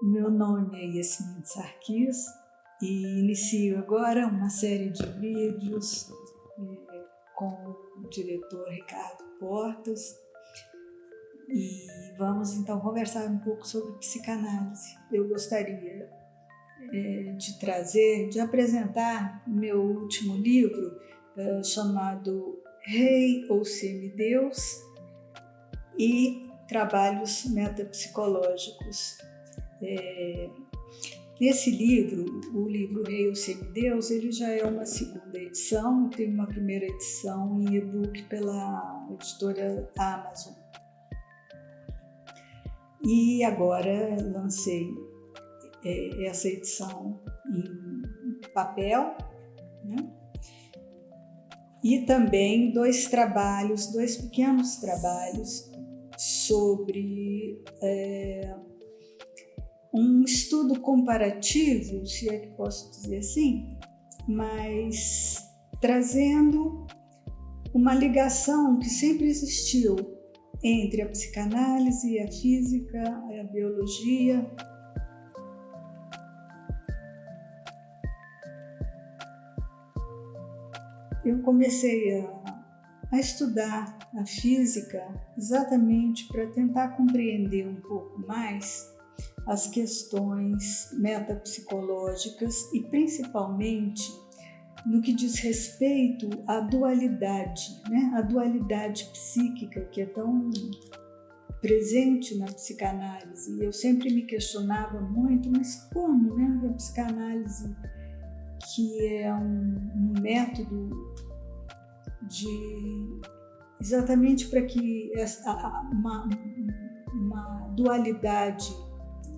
Meu nome é Yasmin Sarkis e inicio agora uma série de vídeos com o diretor Ricardo Portas e vamos então conversar um pouco sobre psicanálise. Eu gostaria de apresentar meu último livro chamado Rei ou Semideus e Trabalhos Metapsicológicos. Nesse livro, o livro Rei ou Semideus, ele já é uma segunda edição, tem uma primeira edição em e-book pela editora Amazon. E agora lancei essa edição em papel, né? E também dois pequenos trabalhos sobre um estudo comparativo, se é que posso dizer assim, mas trazendo uma ligação que sempre existiu entre a psicanálise, a física, a biologia. Eu comecei a estudar a física exatamente para tentar compreender um pouco mais as questões metapsicológicas e principalmente no que diz respeito à dualidade, né? A dualidade psíquica que é tão presente na psicanálise. E eu sempre me questionava muito, mas como, né? A psicanálise, que é um método exatamente para que uma dualidade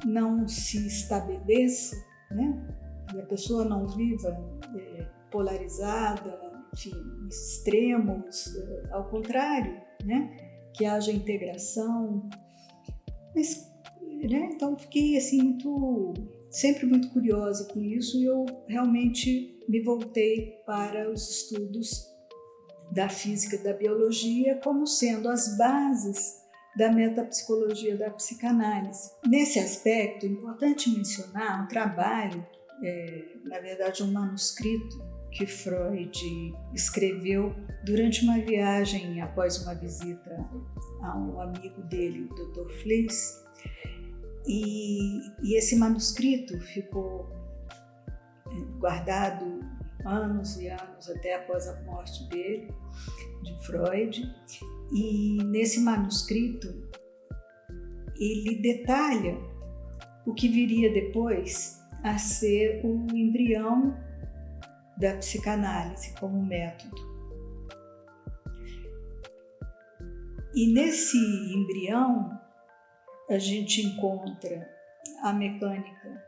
não se estabeleça, né? E a pessoa não viva polarizada, enfim, extremos, ao contrário, né? Que haja integração. Mas, né? Então fiquei assim sempre muito curiosa com isso e eu realmente me voltei para os estudos da física e da biologia como sendo as bases da metapsicologia da psicanálise. Nesse aspecto, é importante mencionar um trabalho, na verdade um manuscrito que Freud escreveu durante uma viagem após uma visita a um amigo dele, o Dr. Fliess, e esse manuscrito ficou guardado anos e anos até após a morte dele, de Freud. E nesse manuscrito ele detalha o que viria depois a ser o embrião da psicanálise como método. E nesse embrião a gente encontra a mecânica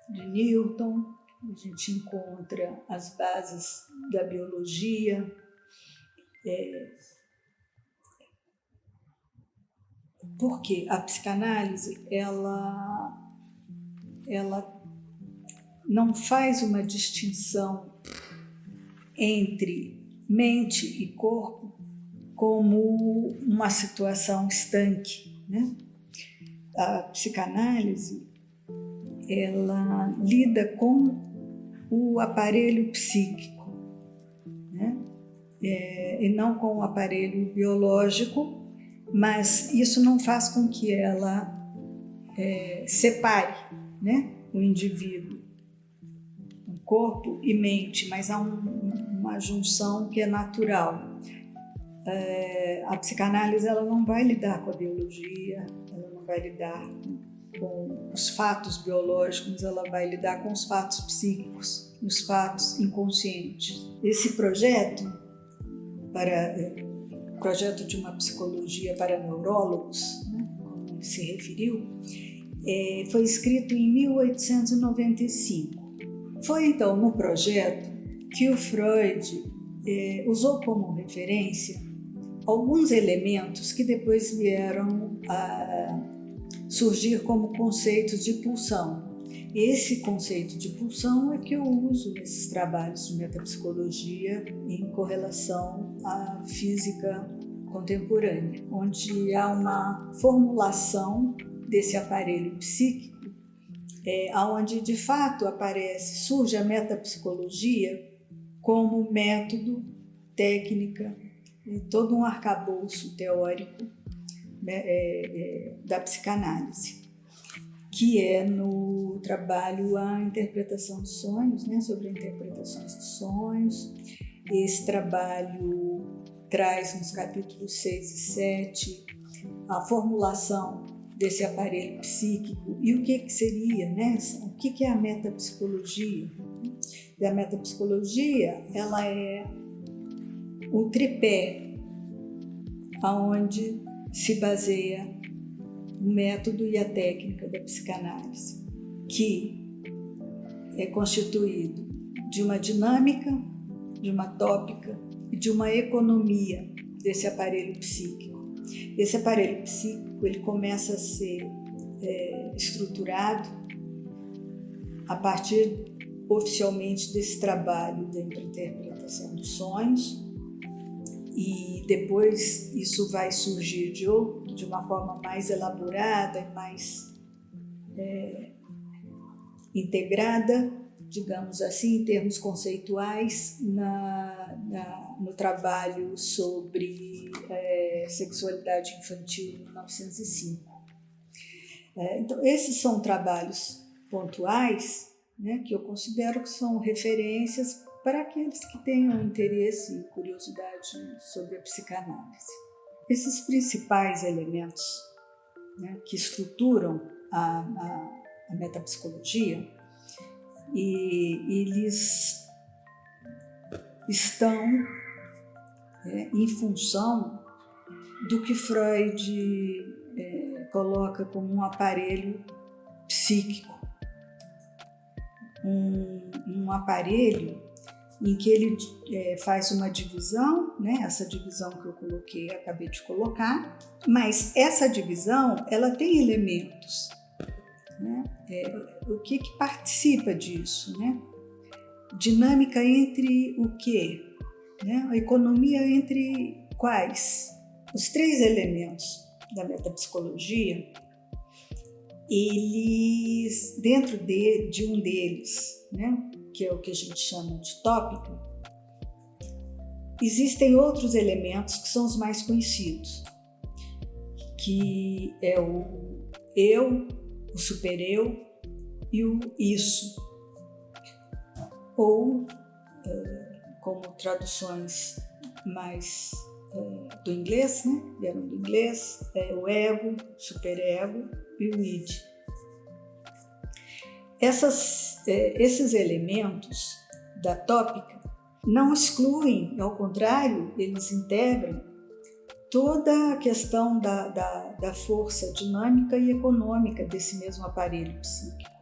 de Newton, a gente encontra as bases da biologia, porque a psicanálise ela não faz uma distinção entre mente e corpo como uma situação estanque, né? A psicanálise ela lida com o aparelho psíquico, né? E não com o aparelho biológico, mas isso não faz com que ela separe, né, o indivíduo, o corpo e mente, mas há uma junção que é natural. A psicanálise ela não vai lidar com a biologia, ela não vai lidar com os fatos biológicos, mas ela vai lidar com os fatos psíquicos, os fatos inconscientes. Esse projeto de uma psicologia para neurólogos, né, como ele se referiu, foi escrito em 1895. Foi então no projeto que o Freud usou como referência alguns elementos que depois vieram a surgir como conceitos de pulsão. Esse conceito de pulsão é que eu uso nesses trabalhos de metapsicologia em correlação à física contemporânea, onde há uma formulação desse aparelho psíquico onde de fato surge a metapsicologia como método, técnica e todo um arcabouço teórico, né, da psicanálise, que é no trabalho A Interpretação dos Sonhos, né, sobre interpretações dos sonhos. Esse trabalho traz nos capítulos 6 e 7 a formulação desse aparelho psíquico e o que seria, né? O que é a metapsicologia. E a metapsicologia, ela é um tripé onde se baseia o método e a técnica da psicanálise, que é constituído de uma dinâmica, de uma tópica e de uma economia desse aparelho psíquico. Esse aparelho psíquico ele começa a ser estruturado a partir oficialmente desse trabalho da interpretação dos sonhos, e depois isso vai surgir de uma forma mais elaborada e mais integrada, digamos assim, em termos conceituais, no trabalho sobre sexualidade infantil em 1905. Então, esses são trabalhos pontuais, né, que eu considero que são referências para aqueles que tenham interesse e curiosidade sobre a psicanálise. Esses principais elementos, né, que estruturam a metapsicologia, e eles estão em função do que Freud coloca como um aparelho psíquico, um aparelho em que ele faz uma divisão, né? Essa divisão que eu acabei de colocar, mas essa divisão ela tem elementos, né? O que participa disso, né? Dinâmica entre o quê? Né? A economia entre quais? Os três elementos da metapsicologia, eles, dentro de um deles, né, que é o que a gente chama de tópica, existem outros elementos que são os mais conhecidos, que é o eu, o supereu e o isso, ou como traduções mais do inglês, né? Vieram do inglês, o ego, superego e o id. Esses elementos da tópica não excluem, ao contrário, eles integram toda a questão da força dinâmica e econômica desse mesmo aparelho psíquico.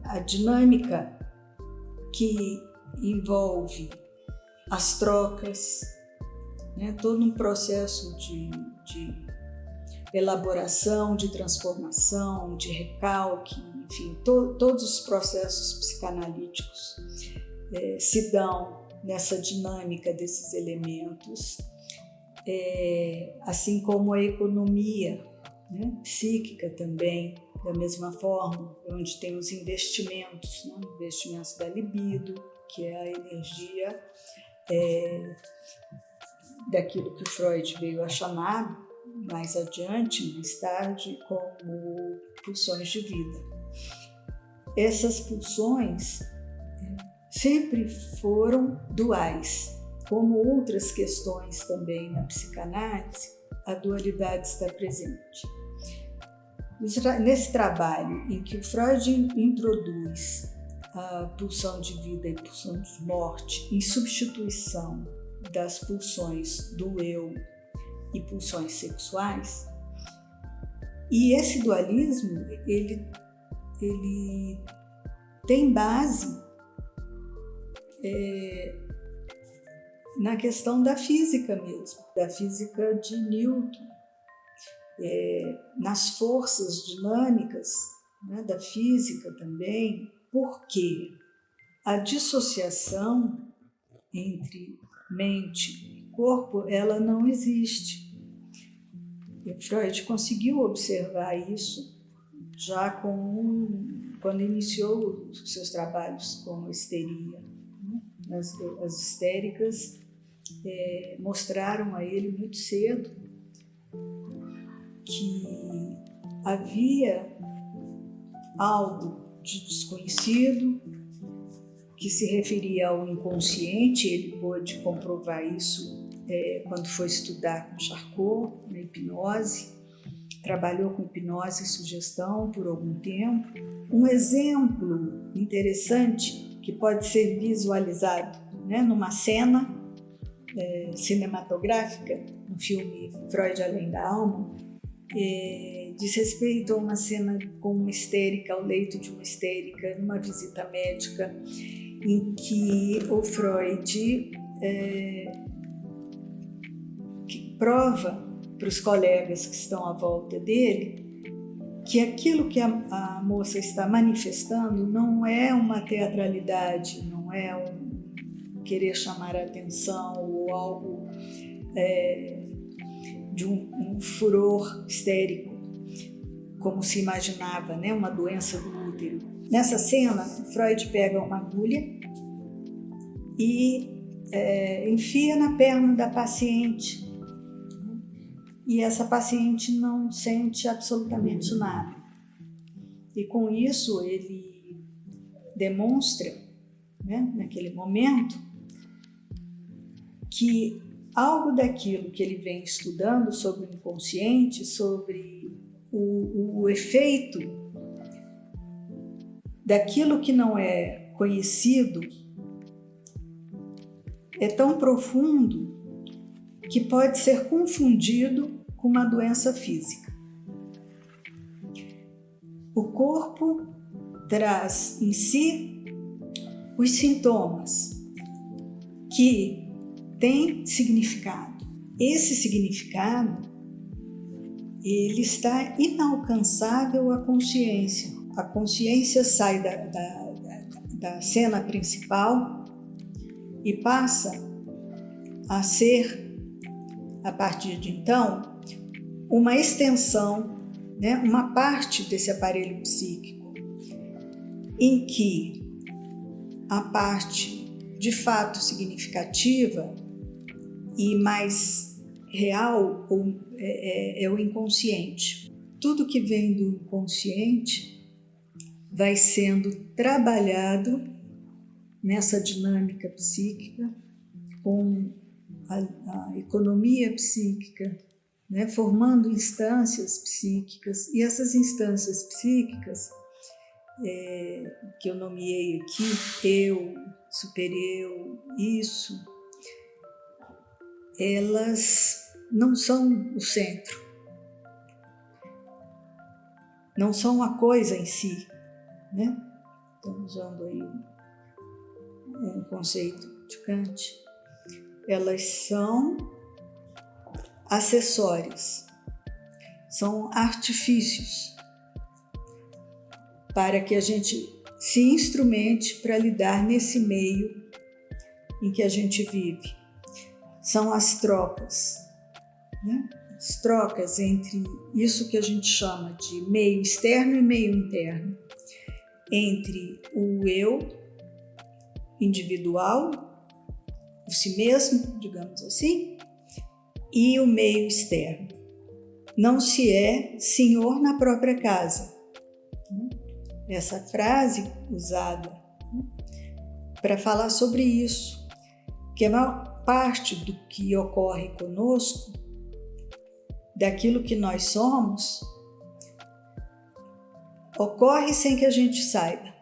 A dinâmica que envolve as trocas, né, todo um processo de elaboração, de transformação, de recalque, enfim, todos os processos psicanalíticos se dão nessa dinâmica desses elementos, assim como a economia, né, psíquica também, da mesma forma, onde tem os investimentos, né, investimentos da libido, que é a energia daquilo que Freud veio a chamar mais adiante, mais tarde, como pulsões de vida. Essas pulsões sempre foram duais, como outras questões também na psicanálise, a dualidade está presente. Nesse trabalho em que o Freud introduz a pulsão de vida e pulsão de morte em substituição das pulsões do eu e pulsões sexuais, e esse dualismo ele tem base na questão da física mesmo, da física de Newton, nas forças dinâmicas, né, da física também, porque a dissociação entre mente e corpo, ela não existe. E Freud conseguiu observar isso já quando iniciou os seus trabalhos com histeria. As histéricas mostraram a ele muito cedo que havia algo de desconhecido que se referia ao inconsciente. Ele pôde comprovar isso quando foi estudar com Charcot, na hipnose. Trabalhou com hipnose e sugestão por algum tempo. Um exemplo interessante que pode ser visualizado, né, numa cena cinematográfica, no filme Freud Além da Alma, diz respeito a uma cena com uma histérica, ao leito de uma histérica, numa visita médica, em que o Freud prova para os colegas que estão à volta dele que aquilo que a moça está manifestando não é uma teatralidade, não é um querer chamar a atenção ou algo de um furor histérico, como se imaginava, né? Uma doença do útero. Nessa cena, Freud pega uma agulha e enfia na perna da paciente. E essa paciente não sente absolutamente nada. E com isso ele demonstra, né, naquele momento, que algo daquilo que ele vem estudando sobre o inconsciente, sobre o efeito daquilo que não é conhecido, é tão profundo que pode ser confundido com uma doença física. O corpo traz em si os sintomas que têm significado. Esse significado, ele está inalcançável à consciência. A consciência sai da cena principal e passa a ser, a partir de então, uma extensão, né, uma parte desse aparelho psíquico, em que a parte de fato significativa e mais real é o inconsciente. Tudo que vem do inconsciente vai sendo trabalhado nessa dinâmica psíquica com a economia psíquica, né, formando instâncias psíquicas, e essas instâncias psíquicas que eu nomeei aqui, eu, supereu, isso, elas não são o centro, não são a coisa em si, né? Estamos usando aí um conceito de Kant. Elas são acessórios, são artifícios para que a gente se instrumente para lidar nesse meio em que a gente vive. São as trocas, né? As trocas entre isso que a gente chama de meio externo e meio interno, entre o eu individual, o si mesmo, digamos assim, e o meio externo. Não se é senhor na própria casa. Essa frase usada para falar sobre isso, que a maior parte do que ocorre conosco, daquilo que nós somos, ocorre sem que a gente saiba.